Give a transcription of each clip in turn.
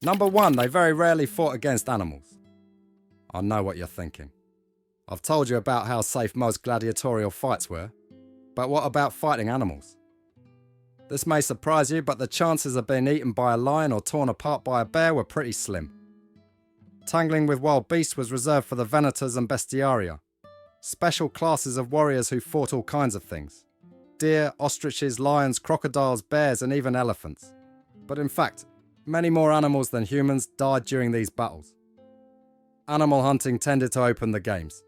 Number 1, they very rarely fought against animals. I know what you're thinking. I've told you about how safe most gladiatorial fights were, but what about fighting animals? This may surprise you, but the chances of being eaten by a lion or torn apart by a bear were pretty slim. Tangling with wild beasts was reserved for the venators and bestiaria, special classes of warriors who fought all kinds of things. Deer, ostriches, lions, crocodiles, bears, and even elephants. But in fact, many more animals than humans died during these battles. Animal hunting tended to open the games,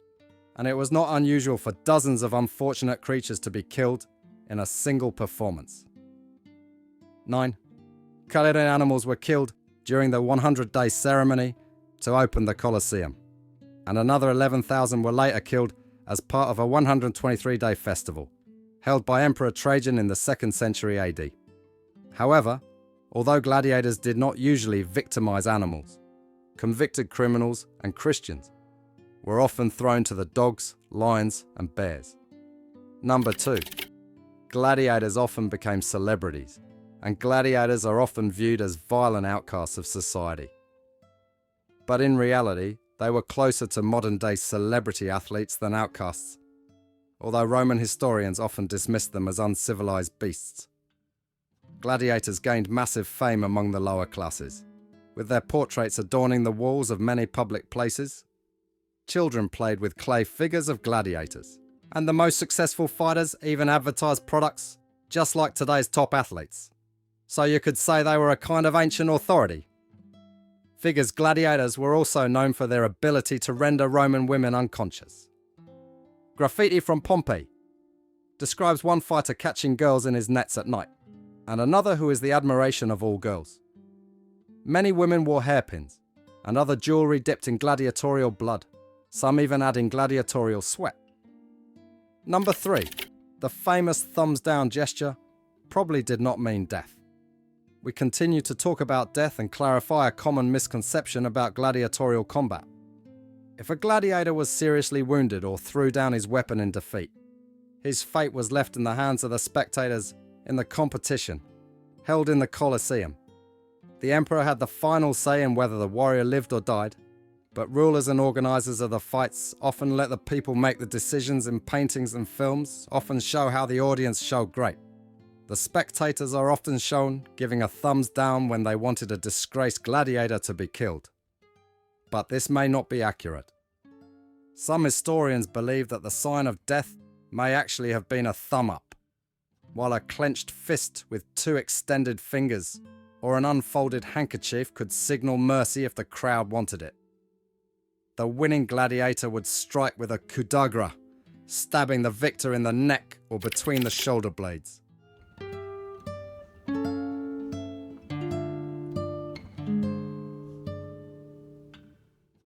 and it was not unusual for dozens of unfortunate creatures to be killed in a single performance. 9. Colored animals were killed during the 100-day ceremony to open the Colosseum, and another 11,000 were later killed as part of a 123-day festival, held by Emperor Trajan in the 2nd century AD. However, although gladiators did not usually victimize animals, convicted criminals and Christians were often thrown to the dogs, lions, and bears. Number 2. Gladiators often became celebrities, and gladiators are often viewed as violent outcasts of society. But in reality, they were closer to modern-day celebrity athletes than outcasts, although Roman historians often dismissed them as uncivilized beasts. Gladiators gained massive fame among the lower classes, with their portraits adorning the walls of many public places. Children played with clay figures of gladiators, and the most successful fighters even advertised products just like today's top athletes. So you could say they were a kind of ancient authority. Figures gladiators were also known for their ability to render Roman women unconscious. Graffiti from Pompeii describes one fighter catching girls in his nets at night, and another who is the admiration of all girls. Many women wore hairpins, and other jewellery dipped in gladiatorial blood, some even adding gladiatorial sweat. Number 3. The famous thumbs down gesture probably did not mean death. We continue to talk about death and clarify a common misconception about gladiatorial combat. If a gladiator was seriously wounded or threw down his weapon in defeat, his fate was left in the hands of the spectators in the competition, held in the Colosseum. The emperor had the final say in whether the warrior lived or died, but rulers and organisers of the fights often let the people make the decisions. In paintings and films often show how the audience showed great. The spectators are often shown giving a thumbs down when they wanted a disgraced gladiator to be killed. But this may not be accurate. Some historians believe that the sign of death may actually have been a thumb up, while a clenched fist with 2 extended fingers or an unfolded handkerchief could signal mercy if the crowd wanted it. The winning gladiator would strike with a coup d'agre, stabbing the victor in the neck or between the shoulder blades.